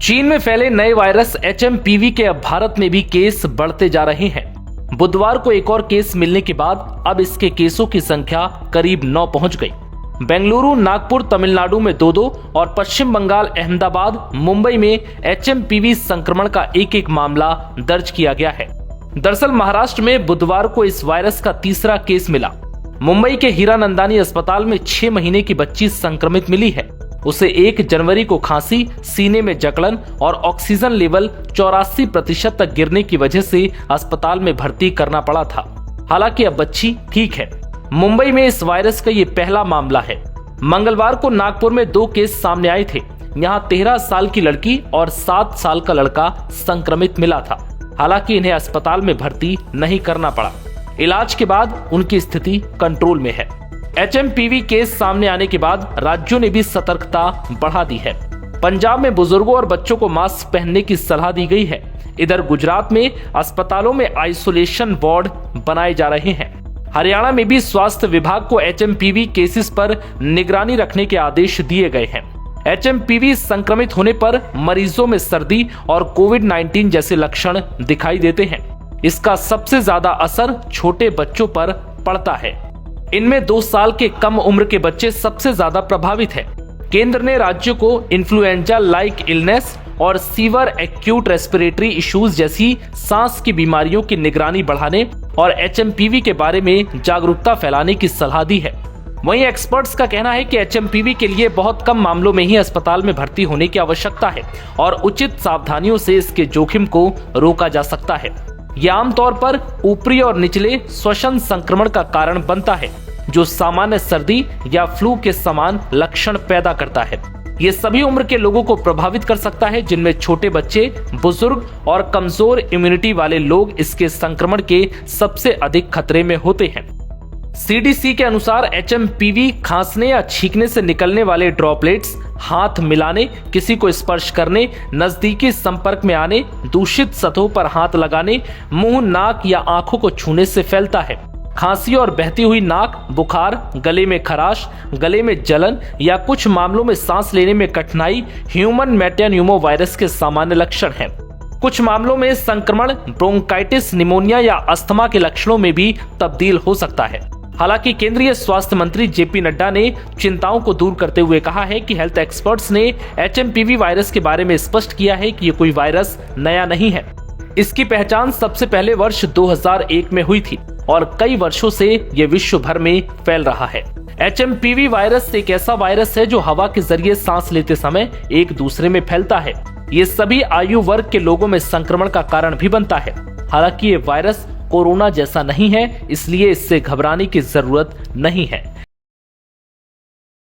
चीन में फैले नए वायरस HMPV के अब भारत में भी केस बढ़ते जा रहे हैं। बुधवार को एक और केस मिलने के बाद अब इसके केसों की संख्या करीब 9 पहुंच गई। बेंगलुरु, नागपुर, तमिलनाडु में 2-2 और पश्चिम बंगाल, अहमदाबाद, मुंबई में HMPV संक्रमण का एक मामला दर्ज किया गया है। दरअसल महाराष्ट्र में बुधवार को इस वायरस का तीसरा केस मिला। मुंबई के हीरानंदानी अस्पताल में 6 महीने की बच्ची संक्रमित मिली है। उसे 1 जनवरी को खांसी, सीने में जकड़न और ऑक्सीजन लेवल 84% तक गिरने की वजह से अस्पताल में भर्ती करना पड़ा था। हालांकि अब बच्ची ठीक है। मुंबई में इस वायरस का ये पहला मामला है। मंगलवार को नागपुर में 2 केस सामने आए थे। यहाँ 13 साल की लड़की और 7 साल का लड़का संक्रमित मिला था। हालांकि इन्हें अस्पताल में भर्ती नहीं करना पड़ा। इलाज के बाद उनकी स्थिति कंट्रोल में है। HMPV केस सामने आने के बाद राज्यों ने भी सतर्कता बढ़ा दी है। पंजाब में बुजुर्गों और बच्चों को मास्क पहनने की सलाह दी गई है। इधर गुजरात में अस्पतालों में आइसोलेशन वार्ड बनाए जा रहे हैं। हरियाणा में भी स्वास्थ्य विभाग को HMPV केसेस पर निगरानी रखने के आदेश दिए गए हैं। HMPV संक्रमित होने पर मरीजों में सर्दी और कोविड-19 जैसे लक्षण दिखाई देते हैं। इसका सबसे ज्यादा असर छोटे बच्चों पर पड़ता है। इनमें 2 साल के कम उम्र के बच्चे सबसे ज्यादा प्रभावित हैं। केंद्र ने राज्यों को इन्फ्लुएंजा लाइक इलनेस और सीवर एक्यूट रेस्पिरेटरी इश्यूज जैसी सांस की बीमारियों की निगरानी बढ़ाने और HMPV के बारे में जागरूकता फैलाने की सलाह दी है। वहीं एक्सपर्ट्स का कहना है कि HMPV के लिए बहुत कम मामलों में ही अस्पताल में भर्ती होने की आवश्यकता है और उचित सावधानियों से इसके जोखिम को रोका जा सकता है। यह आमतौर पर ऊपरी और निचले श्वसन संक्रमण का कारण बनता है, जो सामान्य सर्दी या फ्लू के समान लक्षण पैदा करता है। ये सभी उम्र के लोगों को प्रभावित कर सकता है, जिनमें छोटे बच्चे, बुजुर्ग और कमजोर इम्यूनिटी वाले लोग इसके संक्रमण के सबसे अधिक खतरे में होते हैं। CDC के अनुसार HMPV खांसने या छींकने से निकलने वाले ड्रॉपलेट्स हाथ मिलाने, किसी को स्पर्श करने, नजदीकी संपर्क में आने, दूषित सतहों पर हाथ लगाने, मुंह, नाक या आंखों को छूने से फैलता है। खांसी और बहती हुई नाक, बुखार, गले में खराश, गले में जलन या कुछ मामलों में सांस लेने में कठिनाई ह्यूमन मेटान्यूमो वायरस के सामान्य लक्षण हैं। कुछ मामलों में संक्रमण ब्रोंकाइटिस, निमोनिया या अस्थमा के लक्षणों में भी तब्दील हो सकता है। हालांकि केंद्रीय स्वास्थ्य मंत्री JP नड्डा ने चिंताओं को दूर करते हुए कहा है कि हेल्थ एक्सपर्ट्स ने HMPV वायरस के बारे में स्पष्ट किया है कि ये कोई वायरस नया नहीं है। इसकी पहचान सबसे पहले वर्ष 2001 में हुई थी और कई वर्षों से ये विश्व भर में फैल रहा है। HMPV वायरस एक ऐसा वायरस है जो हवा के जरिए सांस लेते समय एक दूसरे में फैलता है। ये सभी आयु वर्ग के लोगों में संक्रमण का कारण भी बनता है। हालांकि ये वायरस कोरोना जैसा नहीं है, इसलिए इससे घबराने की जरूरत नहीं है।